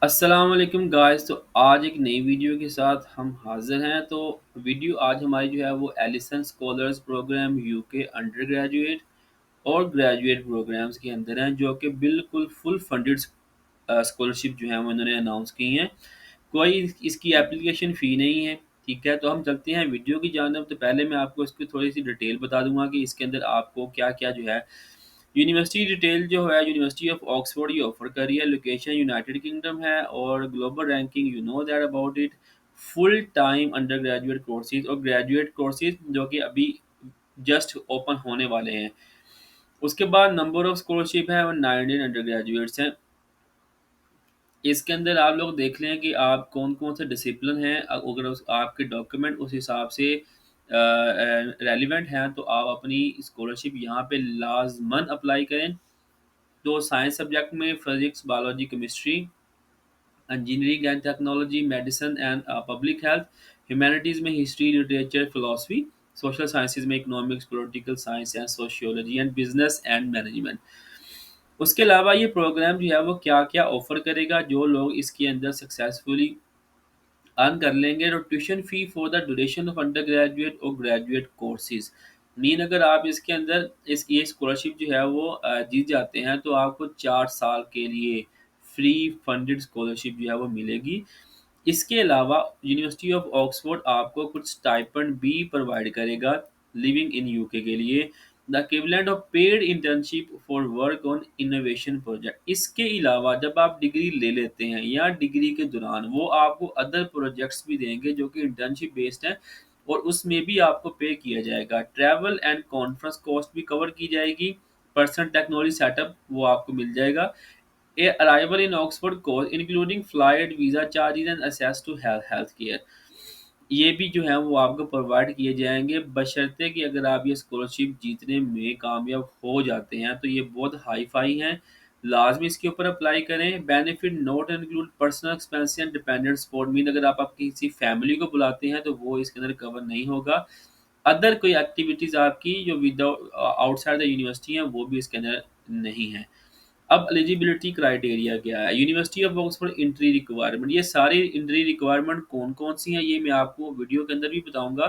अस्सलाम वालेकुम गाइस। तो आज एक नई वीडियो के साथ हम हाज़िर हैं। तो वीडियो आज हमारी जो है वो Ellison scholars programme UK undergraduate और ग्रेजुएट प्रोग्राम्स के अंदर हैं, जो कि बिल्कुल फुल फंडेड स्कॉलरशिप जो है वो इन्होंने अनाउंस की हैं। कोई इसकी एप्लीकेशन फ़ी नहीं है। ठीक है, तो हम चलते हैं वीडियो की जानब। तो पहले मैं आपको इसकी थोड़ी सी डिटेल बता दूंगा कि इसके अंदर आपको क्या क्या जो है यूनिवर्सिटी डिटेल जो है। यूनिवर्सिटी ऑफ ऑक्सफोर्ड ये ऑफर कर रही है। लोकेशन यूनाइटेड किंगडम है और global ranking you know that about it. Full time under graduate courses और ग्रेजुएट कोर्सेज जो कि अभी जस्ट ओपन होने वाले हैं। उसके बाद नंबर ऑफ स्कॉलरशिप है और 19 अंडर ग्रेजुएट्स हैं। इसके अंदर आप लोग देख लें कि आप कौन-कौन से डिसिप्लिन हैं। अगर उस आपके डॉक्यूमेंट उस हिसाब से रेलेवेंट हैं, तो आप अपनी स्कॉलरशिप यहाँ पे लाज़मन अप्लाई करें। तो साइंस सब्जेक्ट में physics, biology, chemistry, engineering and technology, medicine and public health, humanities में history, literature, philosophy, social sciences में economics, political science and sociology and business and management. उसके अलावा ये प्रोग्राम जो है वो क्या-क्या ऑफ़र करेगा, जो लोग इसके अंदर सक्सेसफुली अर्न कर लेंगे। तो tuition fee for the duration of undergraduate और ग्रेजुएट कोर्सेज़ मीन अगर आप इसके अंदर इस ये स्कॉलरशिप जो है वो जीत जाते हैं, तो आपको 4 साल के लिए फ्री फंडेड स्कॉलरशिप जो है वो मिलेगी। इसके अलावा यूनिवर्सिटी ऑफ ऑक्सफोर्ड आपको कुछ स्टाइपेंड भी प्रोवाइड करेगा लिविंग इन यूके के लिए, the equivalent of paid internship for work on innovation project. इसके अलावा जब आप डिग्री ले लेते हैं या डिग्री के दौरान वो आपको अदर प्रोजेक्ट्स भी देंगे जो कि इंटर्नशिप बेस्ड हैं, और उसमें भी आपको पे किया जाएगा। ट्रैवल एंड कॉन्फ्रेंस कॉस्ट भी कवर की जाएगी। पर्सनल टेक्नोलॉजी सेटअप वो आपको मिल जाएगा। A arrival in Oxford course including flight, visa charges and access to health care, ये भी जो है वो आपको प्रोवाइड किए जाएँगे, बशर्ते कि अगर आप ये स्कॉलरशिप जीतने में कामयाब हो जाते हैं, तो ये बहुत हाई-फ़ाई हैं। लाज़मी इसके ऊपर अप्लाई करें। Benefit not include personal expense and dependent support mean अगर आप आपकी किसी फैमिली को बुलाते हैं, तो वो इसके अंदर कवर नहीं होगा। अदर कोई एक्टिविटीज़ आपकी जो आउटसाइड द यूनिवर्सिटी हैं, वो भी इसके अंदर नहीं है। अब एलिजिबिलिटी क्राइटेरिया क्या है? University of Oxford entry requirement, ये सारी एंट्री रिक्वायरमेंट कौन-कौन सी हैं, ये मैं आपको वीडियो के अंदर भी बताऊँगा।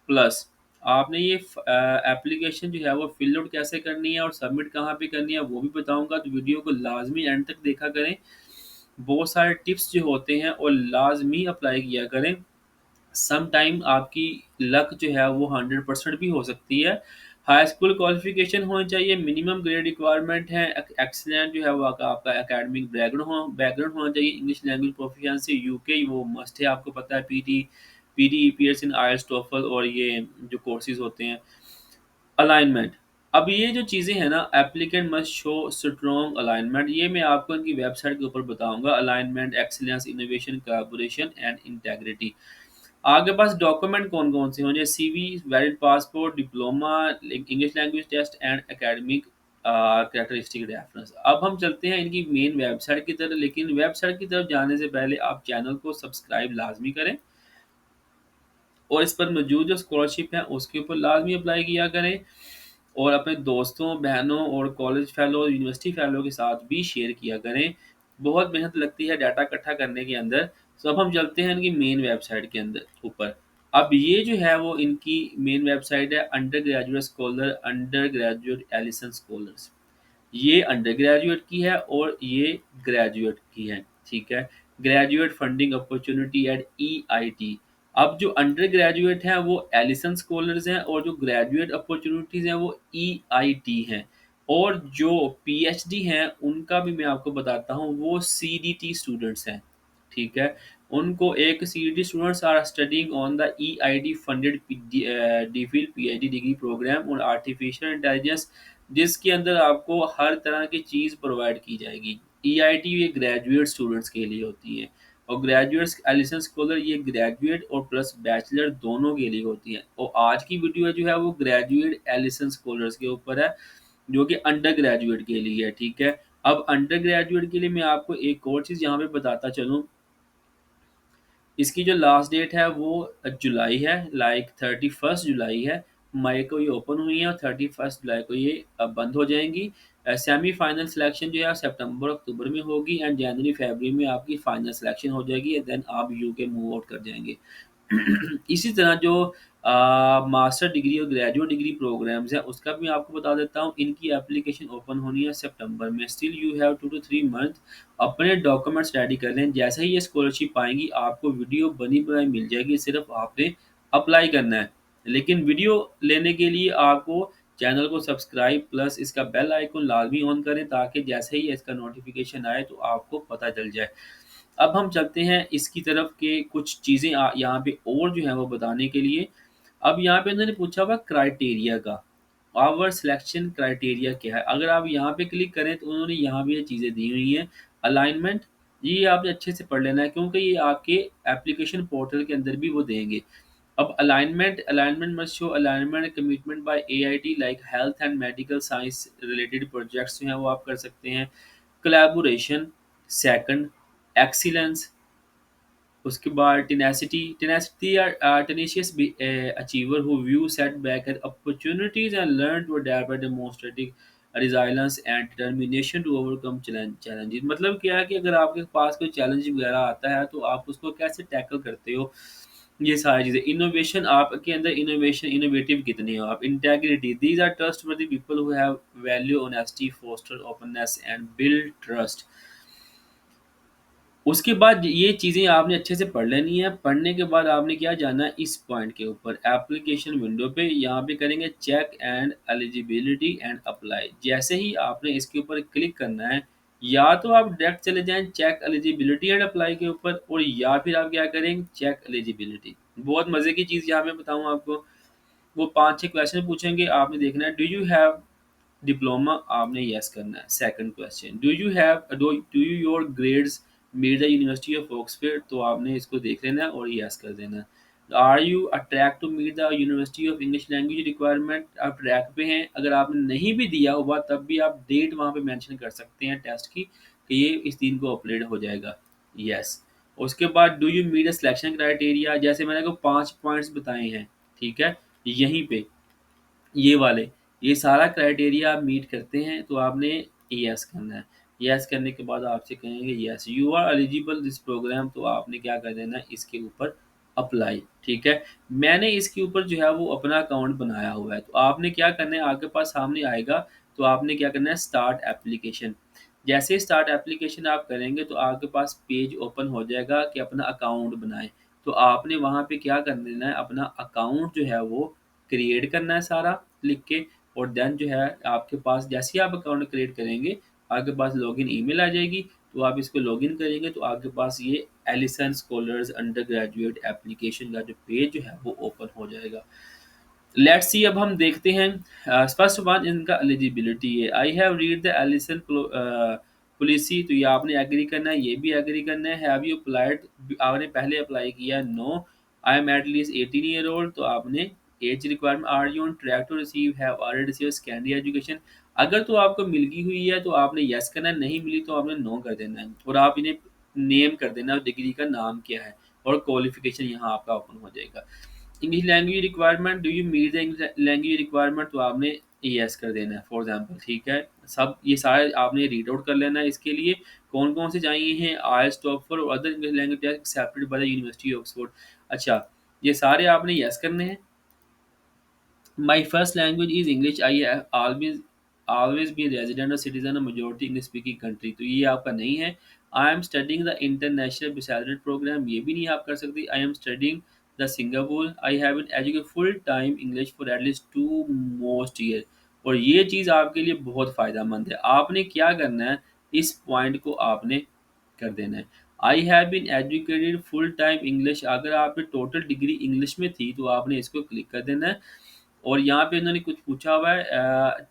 प्लस आपने ये एप्लीकेशन जो है वो फिल आउट कैसे करनी है और सबमिट कहाँ पे करनी है, वो भी बताऊँगा। तो वीडियो को लाज़मी एंड तक देखा करें। बहुत सारे टिप्स जो होते हैं और लाज़मी अप्लाई किया करें। सम टाइम आपकी लक जो है वो 100% भी हो सकती है। हाई स्कूल क्वालिफ़िकेशन होनी चाहिए, मिनिमम ग्रेड रिक्वायरमेंट है, एक्सीलेंट जो है वो आपका एकेडमिक बैकग्राउंड होना चाहिए, इंग्लिश लैंग्वेज प्रोफिशिएंसी यूके वो मस्ट है, आपको पता है पीटी, पीयर्सन, आईएलटीएस, टोफल और ये जो कोर्सेज़ होते हैं। अलाइनमेंट, अब ये जो चीज़ें हैं ना, applicant must show strong alignment, ये मैं आपको इनकी वेबसाइट के ऊपर बताऊँगा। Alignment, excellence, innovation, collaboration and integrity. आपके पास डॉक्यूमेंट कौन-कौन से होंगे? CV, valid passport, diploma, English language test and academic characteristic reference. अब हम चलते हैं इनकी मेन वेबसाइट की तरफ, लेकिन वेबसाइट की तरफ जाने से पहले आप चैनल को सब्सक्राइब लाज़मी करें और इस पर मौजूद जो स्कॉलरशिप है उसके ऊपर लाज़मी अप्लाई किया करें और अपने दोस्तों, बहनों और कॉलेज फेलो, यूनिवर्सिटी फेलो के साथ भी शेयर किया करें। बहुत मेहनत लगती है डाटा इकट्ठा करने के अंदर। तो अब हम चलते हैं इनकी मेन वेबसाइट के अंदर ऊपर। अब ये जो है वो इनकी मेन वेबसाइट है अंडर ग्रेजुएट एलिसन स्कॉलर्स। ये अंडर ग्रेजुएट की है और ये ग्रेजुएट की है, ठीक है? Graduate funding opportunity at EIT. अब जो अंडर ग्रेजुएट हैं वो एलिसन स्कॉलर्स हैं और जो ग्रेजुएट अपॉर्च्युनिटीज़ हैं वो ईआईटी हैं। और जो पीएचडी हैं उनका भी मैं आपको बताता हूँ, वो सीडीटी स्टूडेंट्स हैं, ठीक है? उनको एक CDT students are studying on the EIT funded DPhil PhD degree programme on artificial intelligence, जिसके अंदर आपको हर तरह की चीज़ प्रोवाइड की जाएगी। ईआईटी ये ग्रेजुएट स्टूडेंट्स के लिए होती है और ग्रेजुएट्स एलिसन स्कॉलर ये ग्रेजुएट और प्लस बैचलर दोनों के लिए होती है। और आज की वीडियो जो है वो ग्रेजुएट एलिसन स्कॉलर्स के ऊपर है, जो कि अंडर ग्रेजुएट के लिए है, ठीक है? अब अंडर ग्रेजुएट के लिए मैं आपको एक और चीज़ यहाँ पे बताता चलूँ। इसकी जो लास्ट डेट है वो जुलाई है, लाइक 31 जुलाई है। मई को ये ओपन हुई है और 31 जुलाई को ये बंद हो जाएँगी। सेमीफाइनल सिलेक्शन जो है सितंबर अक्टूबर में होगी एंड जनवरी फरवरी में आपकी फाइनल सिलेक्शन हो जाएगी, देन आप यूके मूव आउट कर जाएंगे। इसी तरह जो मास्टर डिग्री और ग्रेजुएट डिग्री प्रोग्राम्स हैं उसका भी आपको बता देता हूँ। इनकी एप्लीकेशन ओपन होनी है सितंबर में। Still you have 2 to 3 month अपने डॉक्यूमेंट्स रेडी कर लें। जैसे ही ये स्कॉलरशिप आएंगी आपको वीडियो बनी बनाई मिल जाएगी, सिर्फ आपने अप्लाई करना है। लेकिन वीडियो लेने के लिए आपको चैनल को सब्सक्राइब प्लस इसका बेल आइकन लाजमी ऑन करें, ताकि जैसे ही इसका नोटिफिकेशन आए तो आपको पता चल जाए। अब हम चलते हैं इसकी तरफ के कुछ चीज़ें यहाँ पे और जो है वो बताने के लिए। अब यहाँ पे उन्होंने पूछा हुआ क्राइटेरिया का, आवर सिलेक्शन क्राइटेरिया क्या है। अगर आप यहाँ पे क्लिक करें तो उन्होंने यहाँ भी ये चीज़ें दी हुई हैं। अलाइनमेंट, ये आपने अच्छे से पढ़ लेना है क्योंकि ये आपके एप्लीकेशन पोर्टल के अंदर भी वो देंगे। अब alignment must show alignment commitment by AIT like health and medical science related projects जो हैं वो आप कर सकते हैं। कोलैबोरेशन, सेकंड एक्सीलेंस, उसके बाद tenacity or tenacious achiever who view setback as opportunities and learn to adapt by demonstrating resilience and determination to overcome challenges. मतलब क्या है कि अगर आपके पास कोई चैलेंज वगैरह आता है तो आप उसको कैसे टैकल करते हो, ये सारी चीज़ें। इनोवेशन, आपके अंदर इनोवेटिव कितने हो आप। Integrity, these are trustworthy people who have value honesty foster openness and build trust. उसके बाद ये चीज़ें आपने अच्छे से पढ़ लेनी है। पढ़ने के बाद आपने क्या जाना है इस पॉइंट के ऊपर, एप्लीकेशन विंडो पे यहाँ पे करेंगे check and eligibility and apply. जैसे ही आपने इसके ऊपर क्लिक करना है, या तो आप डायरेक्ट चले जाएं चेक एलिजिबिलिटी एंड अप्लाई के ऊपर, और या फिर आप क्या करें चेक एलिजिबिलिटी। बहुत मज़े की चीज़ यहाँ मैं बताऊँ आपको, वो 5-6 क्वेश्चन पूछेंगे, आपने देखना है डू यू हैव डिप्लोमा, आपने यस करना है। Second question, do you your grades meet the university of Oxford, तो आपने इसको देख लेना है और यस कर देना है। Are you a track to meet the university of English language requirement, आप ट्रैक पे हैं। अगर आपने नहीं भी दिया हुआ तब भी आप डेट वहाँ पे मेंशन कर सकते हैं टेस्ट की कि ये इस दिन को अपलोड हो जाएगा, यस। उसके बाद do you meet the selection criteria, जैसे मैंने आपको 5 पॉइंट्स बताए हैं, ठीक है, यहीं पे ये वाले, ये सारा क्राइटेरिया आप मीट करते हैं तो आपने यस करना है। यस करने के बाद आपसे कहेंगे yes you are eligible this programme, तो आपने क्या कर देना है इसके ऊपर अप्लाई, ठीक है। मैंने इसके ऊपर जो है वो अपना अकाउंट बनाया हुआ है, तो आपने क्या करना है, आपके पास सामने आएगा तो आपने क्या करना है स्टार्ट एप्लीकेशन। जैसे ही स्टार्ट एप्लीकेशन आप करेंगे तो आपके पास पेज ओपन हो जाएगा कि अपना अकाउंट बनाएं। तो आपने वहाँ पे क्या कर देना है, अपना अकाउंट जो है वो क्रिएट करना है सारा लिख के, और देन जो है आपके पास जैसे ही आप अकाउंट क्रिएट करेंगे आपके पास लॉगिन ईमेल आ जाएगी। तो आप इसको लॉगिन करेंगे तो आपके पास ये Ellison scholars undergraduate application का जो पेज जो है वो ओपन हो जाएगा। लेट्स सी, अब हम देखते हैं फर्स्ट वन इनका एलिजिबिलिटी है। I have read the Ellison policy, तो ये आपने एग्री करना है, ये भी एग्री करना है। हैव यू अप्लाइड, आपने पहले अप्लाई किया, no. I am at least 18 year old, तो आपने age requirement, are you on track to receive, have already receive secondary education. अगर तो आपको मिल गई हुई है तो आपने यस करना है, नहीं मिली तो आपने नो कर देना है, और आप इन्हें नेम कर देना डिग्री का नाम क्या है, और क्वालिफिकेशन यहाँ आपका ओपन हो जाएगा। English language requirement, do you meet the English language requirement, तो आपने यस कर देना है फॉर एग्जांपल, ठीक है। सब ये सारे आपने रीड आउट कर लेना है। इसके लिए कौन कौन से चाहिए हैं, आईएलटीएस, टॉफल और other English language test accepted by the university of Oxford. अच्छा, ये सारे आपने यस करने हैं। My first language is English. I have always been resident or citizen of majority English speaking country. तो ये आपका नहीं है। I am studying the international bachelorette program, ये भी नहीं आप कर सकते। I am studying the Singapore. I have been educated full time English for at least 2 most year. और ये चीज़ आपके लिए बहुत फ़ायदेमंद है। आपने क्या करना है, इस पॉइंट को आपने कर देना है। I have been educated full time English, अगर आपकी टोटल डिग्री इंग्लिश में थी तो आपने इसको क्लिक कर देना है। और यहाँ पे इन्होंने कुछ पूछा हुआ है,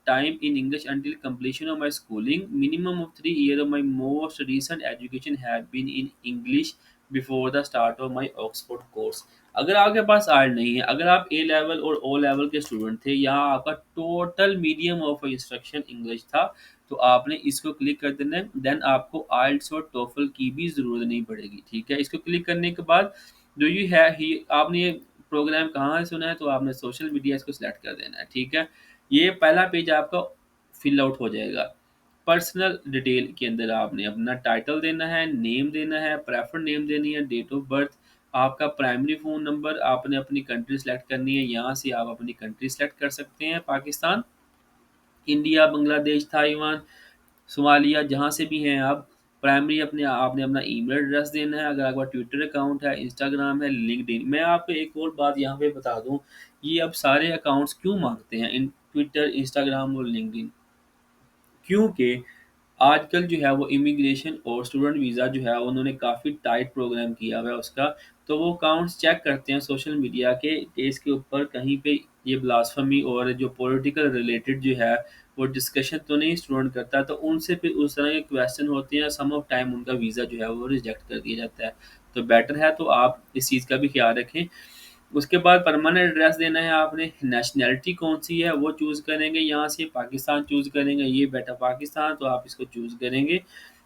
time in English until completion of my schooling, minimum of 3 year of my most recent education have been in English before the start of my Oxford course. अगर आपके पास आर्ट नहीं है, अगर आप ए लेवल और ओ लेवल के student थे, यहाँ आपका total medium of instruction English था, तो आपने इसको क्लिक कर देना है। देन आपको आइल्ट्स और टोफल की भी ज़रूरत नहीं पड़ेगी, ठीक है। इसको क्लिक करने के बाद डू यू हैव ही, आपने ये प्रोग्राम कहाँ से सुना है, तो आपने सोशल मीडिया इसको सिलेक्ट कर देना है, ठीक है। ये पहला पेज आपका फिल आउट हो जाएगा। पर्सनल डिटेल के अंदर आपने अपना टाइटल देना है, नेम देना है, प्रेफर्ड नेम देनी है, डेट ऑफ बर्थ, आपका प्राइमरी फ़ोन नंबर, आपने अपनी कंट्री सेलेक्ट करनी है, यहाँ से आप अपनी कंट्री सेलेक्ट कर सकते हैं, Pakistan, India, Bangladesh, Taiwan, Somalia, जहाँ से भी हैं आप। प्राइमरी अपने आपने अपना ईमेल एड्रेस देना है, अगर आपका ट्विटर अकाउंट है, इंस्टाग्राम है, लिंक्डइन। मैं आपको एक और बात यहाँ पे बता दूँ, ये अब सारे अकाउंट्स क्यों माँगते हैं इन ट्विटर, इंस्टाग्राम और लिंक्डइन? क्योंकि आजकल जो है वो इमिग्रेशन और स्टूडेंट वीज़ा जो है उन्होंने काफ़ी टाइट प्रोग्राम किया हुआ है उसका। तो वो अकाउंट्स चेक करते हैं सोशल मीडिया के कि इसके ऊपर कहीं पे ये ब्लास्फेमी और जो पॉलिटिकल रिलेटेड जो है वो डिस्कशन तो नहीं स्टूडेंट करता, तो उनसे फिर उस तरह के क्वेश्चन होते हैं, सम ऑफ टाइम उनका वीज़ा जो है वो रिजेक्ट कर दिया जाता है। तो बेटर है तो आप इस चीज़ का भी ख्याल रखें। उसके बाद परमानेंट एड्रेस देना है आपने, नेशनैलिटी कौन-सी है वो चूज़ करेंगे, यहाँ से पाकिस्तान चूज़ करेंगे, ये बेटा पाकिस्तान तो आप इसको चूज़ करेंगे।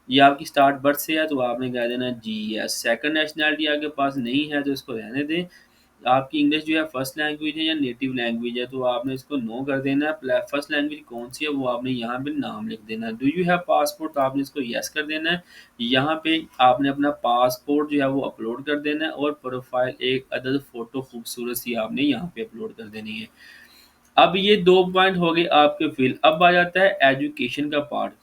ये आपकी स्टार्ट बर्थ से है तो आपने कह देना जीएस। सेकंड नेशनैलिटी आपके पास नहीं है तो इसको रहने दें। आपकी इंग्लिश जो है फर्स्ट लैंग्वेज है या नेटिव लैंग्वेज है तो आपने इसको नो कर देना है। फर्स्ट लैंग्वेज कौन सी है वो आपने यहाँ पे नाम लिख देना है। डू यू हैव पासपोर्ट, तो आपने इसको यस कर देना है। यहाँ पे आपने अपना पासपोर्ट जो है वो अपलोड कर देना है और प्रोफाइल एक अदद फोटो खूबसूरत सी आपने यहाँ पे अपलोड कर देनी है। अब ये 2 पॉइंट हो गए आपके फिल। अब आ जाता है एजुकेशन का पार्ट।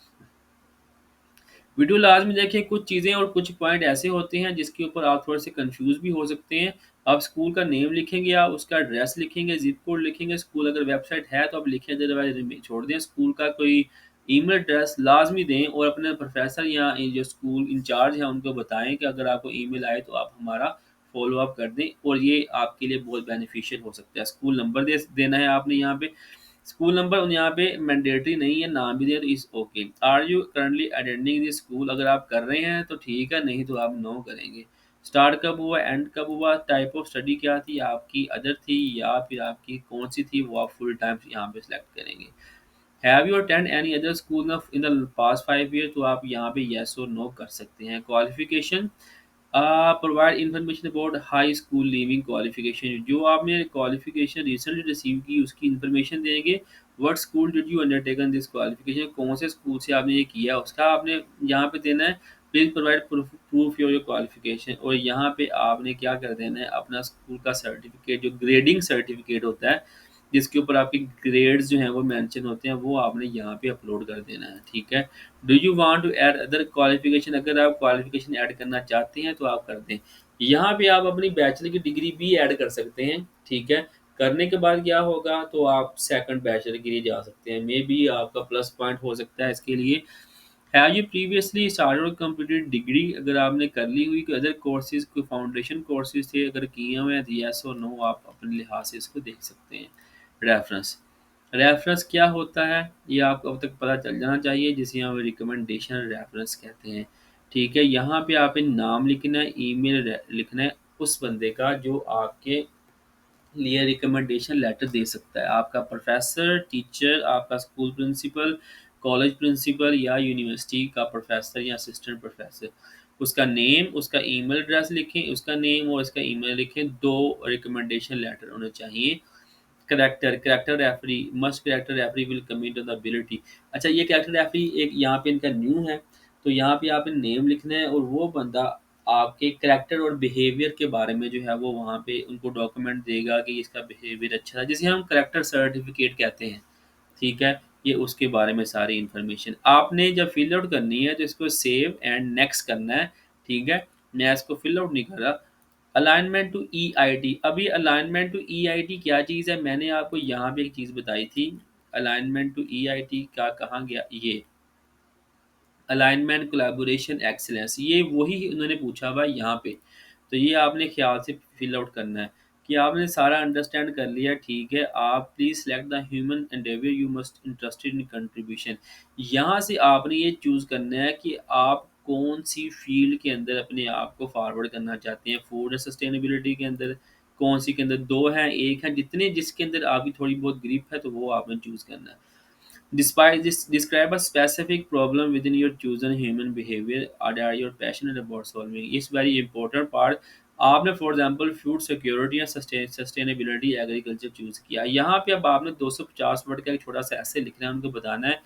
वीडियो लास्ट में देखिए, कुछ चीज़ें और कुछ पॉइंट ऐसे होते हैं जिसके ऊपर आप थोड़े से कंफ्यूज भी हो सकते हैं। आप स्कूल का नेम लिखेंगे, आप उसका एड्रेस लिखेंगे, ज़िप कोड लिखेंगे, स्कूल अगर वेबसाइट है तो आप लिखें, अदरवाइज़ छोड़ दें। स्कूल का कोई ईमेल एड्रेस लाज़मी दें और अपने प्रोफ़ेसर या जो स्कूल इंचार्ज हैं उनको बताएँ कि अगर आपको ईमेल आए तो आप हमारा फ़ॉलो अप कर दें, और ये आपके लिए बहुत बेनिफिशियल हो सकता है। स्कूल नंबर देना है आपने यहाँ पे। स्कूल नंबर यहाँ पे मैंडेटरी नहीं है, नाम भी दें तो is okay. Are you currently attending this school, अगर आप कर रहे हैं तो ठीक है, नहीं तो आप नो करेंगे। स्टार्ट कब हुआ, एंड कब हुआ, टाइप ऑफ स्टडी क्या थी आपकी, अदर थी या फिर आपकी कौन-सी थी, वो आप फुल टाइम यहाँ पे सिलेक्ट करेंगे। Have you attend any other school in the past 5 year, तो आप यहाँ पे येस और नो कर सकते हैं। Qualification, provide information about high school leaving qualification, जो आपने क्वालिफिकेशन रिसेंटली रिसीव की उसकी इन्फॉर्मेशन देंगे। What school did you undertaken this qualification, कौन से स्कूल से आपने ये किया उसका आपने यहाँ पे देना है। Please provide proof your qualification, और यहाँ पे आपने क्या कर देना है, अपना स्कूल का सर्टिफिकेट, जो ग्रेडिंग सर्टिफिकेट होता है जिसके ऊपर आपके ग्रेड्स जो हैं वो मेंशन होते हैं, वो आपने यहाँ पे अपलोड कर देना है। ठीक है। Do you want to add other qualification, अगर आप क्वालिफिकेशन ऐड करना चाहते हैं तो आप कर दें। यहाँ पे आप अपनी बैचलर की डिग्री भी ऐड कर सकते हैं। ठीक है। करने के बाद क्या होगा, तो आप सेकंड बैचलर के लिए जा सकते हैं, मे बी आपका प्लस पॉइंट हो सकता है इसके लिए। हैव यू प्रीवियसली स्टार्टेड और कंप्लीटेड डिग्री, अगर आपने कर ली हुई कोई अदर कोर्सेज, कोई फाउंडेशन कोर्सेज थे अगर किए हुए हैं तो येस और नो आप अपने लिहाज से इसको देख सकते हैं। रेफरेंस, रेफरेंस क्या होता है ये आपको अब तक पता चल जाना चाहिए, जिसे हम रिकमेंडेशन रेफरेंस कहते हैं। ठीक है। यहाँ पे आप नाम लिखना है, ईमेल लिखना है उस बंदे का जो आपके लिए रिकमेंडेशन लेटर दे सकता है। आपका प्रोफेसर, टीचर, आपका स्कूल प्रिंसिपल, कॉलेज प्रिंसिपल या यूनिवर्सिटी का प्रोफेसर या असिस्टेंट प्रोफेसर। उसका नेम, उसका ईमेल एड्रेस लिखें, उसका नेम और उसका ईमेल लिखें। 2 रिकमेंडेशन लेटर होने चाहिए। Character referee, must character referee will comment on the ability. अच्छा, ये करैक्टर रेफरी एक यहाँ पे इनका न्यू है, तो यहाँ पे आपने नेम लिखना है और वो बंदा आपके करैक्टर और बिहेवियर के बारे में जो है वो वहाँ पे उनको डॉक्यूमेंट देगा कि इसका बिहेवियर अच्छा था, जिसे हम करैक्टर सर्टिफिकेट कहते हैं। ठीक है। ये उसके बारे में सारी इन्फॉर्मेशन आपने जब फिल आउट करनी है तो इसको सेव एंड नेक्स्ट करना है। ठीक है। मैं इसको फिल आउट नहीं कर रहा। अलाइनमेंट टू ईआईटी, अभी अलाइनमेंट टू ईआईटी क्या चीज़ है, मैंने आपको यहाँ पे एक चीज़ बताई थी। अलाइनमेंट टू ईआईटी का कहाँ गया ये, अलाइनमेंट, कोलैबोरेशन, एक्सीलेंस, ये वही उन्होंने पूछा हुआ है यहाँ पे। तो ये आपने ख़्याल से फिल आउट करना है कि आपने सारा अंडरस्टैंड कर लिया। ठीक है। आप please select the human Endeavour you must interested in contribution, यहाँ से आपने ये चूज़ करना है कि आप कौन सी फील्ड के अंदर अपने आप को फॉरवर्ड करना चाहते हैं। फूड सस्टेनेबिलिटी के अंदर, कौन सी के अंदर, 2 हैं, 1 है, जितने जिसके अंदर आपकी थोड़ी बहुत ग्रिप है तो वो आपने चूज़ करना है। Despite this, describe a specific problem within your chosen human behavior or that you're passionate about solving. It's very important part. आपने फॉर एग्जांपल फूड सिक्योरिटी या सस्टेनेबिलिटी एग्रीकल्चर चूज़ किया। यहाँ पे अब आपने 250 वर्ड का एक छोटा सा ऐसे लिखना है, उनको बताना है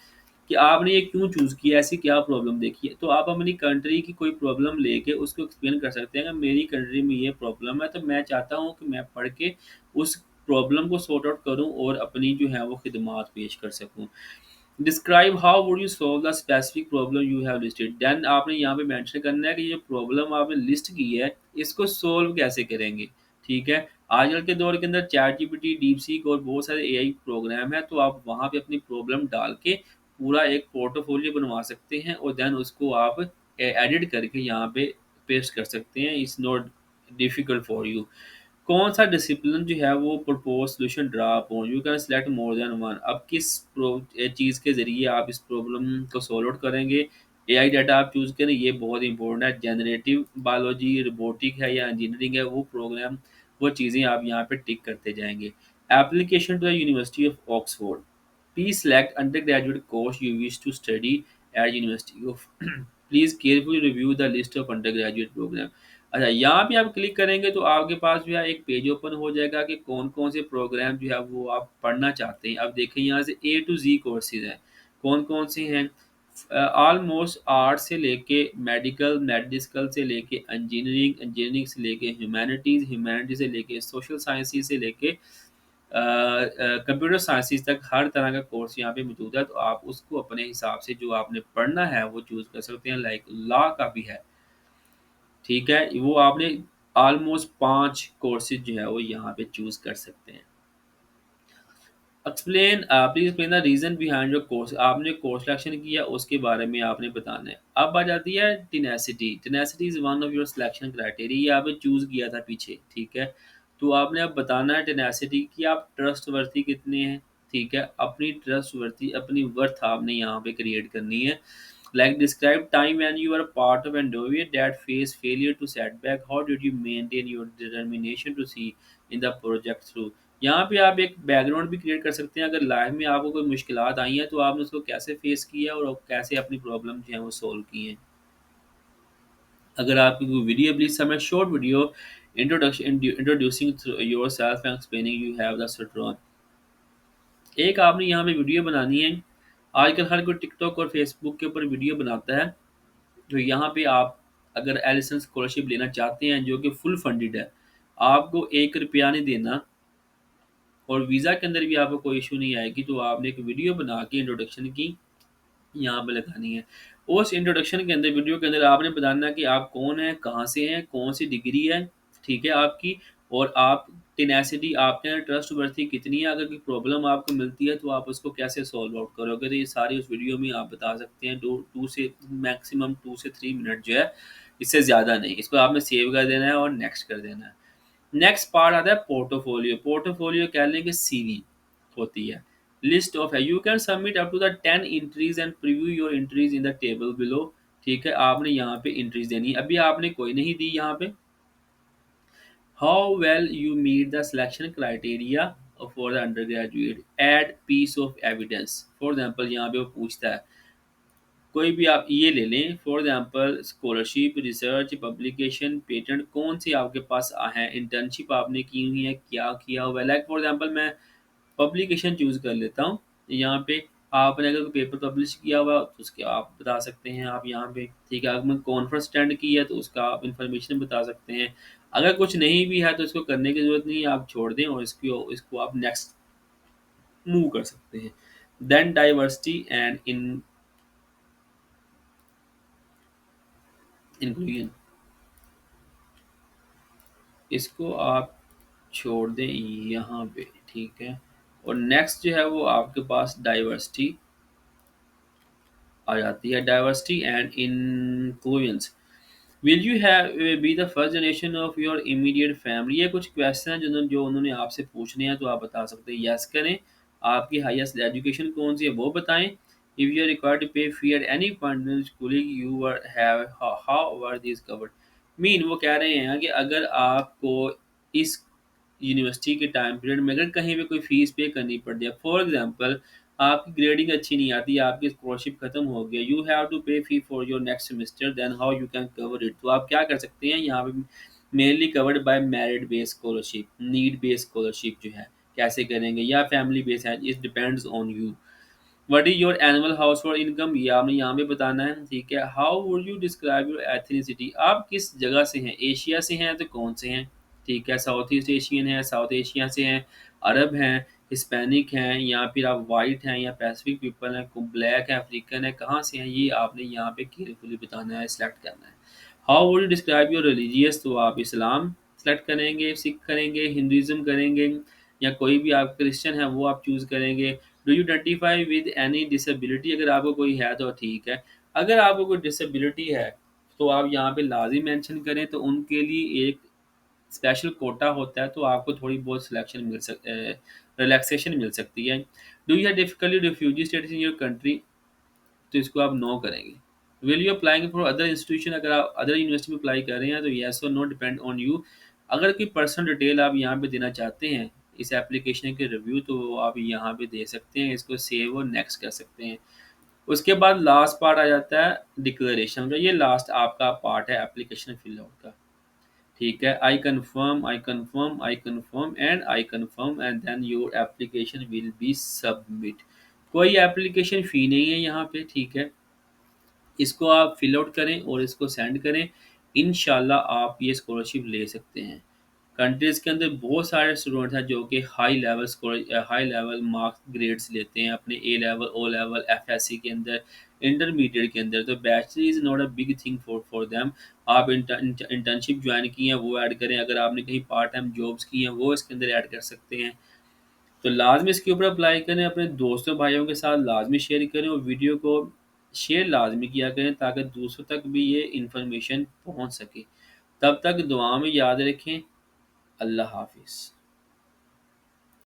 कि आपने ये क्यों चूज़ किया, ऐसी क्या प्रॉब्लम देखी है। तो आप अपनी कंट्री की कोई प्रॉब्लम लेके उसको एक्सप्लेन कर सकते हैं कि मेरी कंट्री में ये प्रॉब्लम है, तो मैं चाहता हूँ कि मैं पढ़ के उस प्रॉब्लम को सॉर्ट आउट करूँ और अपनी जो है वो खिदमात पेश कर सकूँ। Describe how would you solve the specific problem you have listed. Then आपने यहाँ पे मेंशन करना है कि ये प्रॉब्लम आपने लिस्ट की है, इसको सॉल्व कैसे करेंगे, ठीक है। आजकल के दौर के अंदर चैट जीपीटी, डीपसीक और बहुत सारे एआई प्रोग्राम है, तो आप वहाँ पे अपनी प्रॉब्लम डाल के पूरा एक पोर्टफोलियो बनवा सकते हैं और देन उसको आप एडिट करके यहाँ पे पेस्ट कर सकते हैं। It's not difficult for you. कौन सा डिसिप्लिन जो है वो propose solution draw upon, you can select more than one. अब किस चीज़ के ज़रिए आप इस प्रॉब्लम को सॉल्व आउट करेंगे। एआई डाटा आप चूज़ करें, ये बहुत इंपॉर्टेंट है। जनरेटिव बायोलॉजी, रोबोटिक है या इंजीनियरिंग है, वो प्रोग्राम, वो चीज़ें आप यहाँ पे टिक करते जाएंगे। Application to the university of Oxford. Please select undergraduate course you wish to study at University of. Please carefully review the list of undergraduate programme. अच्छा, यहाँ पे आप क्लिक करेंगे तो आपके पास जो है एक पेज ओपन हो जाएगा कि कौन-कौन से प्रोग्राम जो है वो आप पढ़ना चाहते हैं। अब देखिए यहाँ से ए टू ज़ी कोर्सेज़ हैं। कौन-कौन से हैं? ऑलमोस्ट आर्ट से लेके मेडिकल, मेडिकल से लेके इंजीनियरिंग, इंजीनियरिंग से लेके ह्यूमैनिटीज़, ह्यूमैनिटीज़ से लेके सोशल साइंसेज़ से लेके कंप्यूटर साइंसेज़ तक हर तरह का कोर्स यहाँ पे मौजूद है। तो आप उसको अपने हिसाब से जो आपने पढ़ना है वो चूज़ कर सकते हैं। लाइक लॉ का भी है। ठीक है? वो आपने ऑलमोस्ट 5 कोर्सेज़ जो है वो यहाँ पे चूज़ कर सकते हैं। Please explain the reason behind your course. आपने कोर्स सिलेक्शन किया उसके बारे में आपने बताना है। अब आ जाती है tenacity. Tenacity is one of your selection criteria. ये आपने चूज़ किया था पीछे, ठीक है? तो आपने अब बताना है टेनेसिटी कि आप ट्रस्टवर्थी कितने हैं, ठीक है? अपनी ट्रस्टवर्थी अपनी वर्थ आपने यहाँ पे क्रिएट करनी है। Like describe time when you were part of endeavor that faced failure to setback. How did you maintain your determination to see in the project through? यहाँ पे आप एक बैकग्राउंड भी क्रिएट कर सकते हैं। अगर लाइफ में आपको कोई मुश्किलात आई हैं तो आपने उसको कैसे फेस किया और कैसे अपनी प्रॉब्लम जो है वो सॉल्व की हैं। अगर आपकी कोई वीडियो प्लीज समय short video introduction introducing your self and explaining you have the syndrome. एक आपने यहाँ पे वीडियो बनानी है। आजकल हर कोई टिकटॉक और फेसबुक के ऊपर वीडियो बनाता है। तो यहाँ पे आप अगर एलिसन स्कॉलरशिप लेना चाहते हैं जो कि फुल फंडेड है, आपको 1 रुपया नहीं देना और वीज़ा के अंदर भी आपको कोई इश्यू नहीं आएगी। तो आपने एक वीडियो बना के इंट्रोडक्शन की यहाँ पे लगानी है। उस इंट्रोडक्शन के अंदर वीडियो के अंदर आपने बताना है कि आप कौन हैं, कहाँ से हैं, कौन-सी डिग्री है, ठीक है आपकी, और आप टेनेसिटी आपके अंदर ट्रस्टवर्थी कितनी है। अगर कोई प्रॉब्लम आपको मिलती है तो आप उसको कैसे सॉल्व आउट करोगे। तो ये सारी उस वीडियो में आप बता सकते हैं। 2 से मैक्सिमम 2 से 3 मिनट जो है, इससे ज़्यादा नहीं। इसको आपने सेव कर देना है और नेक्स्ट कर देना है। नेक्स्ट पार्ट आता है पोर्टफोलियो। पोर्टफोलियो कह लें कि सीवी होती है। लिस्ट ऑफ है, you can submit up to the 10 entries and preview your entries in the table below. ठीक है, आपने यहाँ पे एंट्रीज देनी है। अभी आपने कोई नहीं दी यहाँ पे। How well you meet the selection criteria for the undergraduate, add piece of evidence. For example यहाँ पे वो पूछता है, कोई भी आप ये ले लें, for example scholarship, research, publication, patent, कौन से आपके पास हैं, इंटर्नशिप आपने की हुई है, क्या किया हुआ है। लाइक फॉर एग्जांपल मैं पब्लिकेशन चूज़ कर लेता हूँ। यहाँ पे आपने अगर कोई पेपर पब्लिश किया हुआ तो उसके आप बता सकते हैं आप यहाँ पे, ठीक है। अगर मैं कॉन्फ्रेंस अटेंड की है तो उसका आप इन्फॉर्मेशन बता सकते हैं। अगर कुछ नहीं भी है तो इसको करने की ज़रूरत नहीं है, आप छोड़ दें और इसको आप नेक्स्ट मूव कर सकते हैं। Then diversity and in inclusion, इसको आप छोड़ दें यहाँ पे, ठीक है। और नेक्स्ट जो है वो आपके पास डाइवर्सिटी आ जाती है। Diversity and inclusions, will you have be the first generation of your immediate family. ये कुछ क्वेश्चन हैं जो उन्होंने आपसे पूछने हैं, तो आप बता सकते हैं यस करें। आपकी हाईएस्ट एजुकेशन कौन सी है वो बताएं। If you are required to pay fee at any point in schooling you are have, how were this covered. Mean वो कह रहे हैं कि अगर आपको इस यूनिवर्सिटी के टाइम पीरियड में अगर कहीं पे कोई फ़ीस पे करनी पड़ जाए, फॉर एग्ज़ाम्पल आपकी ग्रेडिंग अच्छी नहीं आती, आपकी स्कॉलरशिप खत्म हो गया, you have to pay fee for your next semester, then how you can cover it. तो आप क्या कर सकते हैं यहाँ पे, mainly covered by merit based scholarship, need based scholarship जो है कैसे करेंगे, या फैमिली बेस्ड है, it depends on you. What is your annual household income, ये आपने यहाँ पे बताना है, ठीक है। How would you describe your ethnicity, आप किस जगह से हैं, एशिया से हैं तो कौन से हैं, ठीक है। साउथ ईस्ट एशियन हैं, साउथ एशिया से हैं, अरब हैं, हिस्पैनिक हैं, या फिर आप वाइट हैं या पैसिफिक पीपल हैं, ब्लैक है, अफ्रीकन है, कहाँ से हैं, ये आपने यहाँ पे केयरफुली बताना है, सिलेक्ट करना है। How would you describe your religious, तो आप इस्लाम सेलेक्ट करेंगे, सिख करेंगे, हिंदुइज्म करेंगे, या कोई भी आप क्रिश्चियन है वो आप चूज़ करेंगे। Do you identify with any disability, अगर आपको कोई है तो ठीक है। अगर आपको कोई डिसेबिलिटी है तो आप यहाँ पे लाजिम मेंशन करें, तो उनके लिए एक स्पेशल कोटा होता है, तो आपको थोड़ी बहुत सिलेक्शन रिलैक्सेशन मिल सकती है। Do you have difficulty refugee status in your country, तो इसको आप नो करेंगे। Will you applying for other institution, अगर आप अदर यूनिवर्सिटी में अप्लाई कर रहे हैं तो येस और नो डिपेंड ऑन यू। अगर कोई पर्सनल डिटेल आप यहाँ पे देना चाहते हैं इस एप्लीकेशन के रिव्यू, तो वो आप यहाँ पे दे सकते हैं, इसको सेव और नेक्स्ट कर सकते हैं। उसके बाद लास्ट पार्ट आ जाता है डिक्लेरेशन का, ये लास्ट आपका पार्ट है एप्लीकेशन फिल आउट का, ठीक है। I confirm, I confirm, I confirm and I confirm, and then your application will be submit. कोई एप्लीकेशन फ़ी नहीं है यहाँ पे, ठीक है। इसको आप फिल आउट करें और इसको सेंड करें, इंशाल्लाह आप ये स्कॉलरशिप ले सकते हैं। कंट्रीज़ के अंदर बहुत सारे स्टूडेंट हैं जो कि हाई लेवल मार्क्स ग्रेड्स लेते हैं अपने ए लेवल, ओ लेवल, एफएससी के अंदर, इंटरमीडिएट के अंदर। तो bachelor is not a big thing for them. आप इंटर्नशिप ज्वाइन की हैं वो ऐड करें, अगर आपने कहीं पार्ट टाइम जॉब्स की हैं वो इसके अंदर ऐड कर सकते हैं। तो लाज़मी इसके ऊपर अप्लाई करें, अपने दोस्तों भाइयों के साथ लाज़मी शेयर करें और वीडियो को शेयर लाज़मी किया करें ताकि दूसरों तक भी ये इन्फॉर्मेशन पहुँच सके। तब तक दुआ में याद रखें। अल्लाह हाफ़िज़।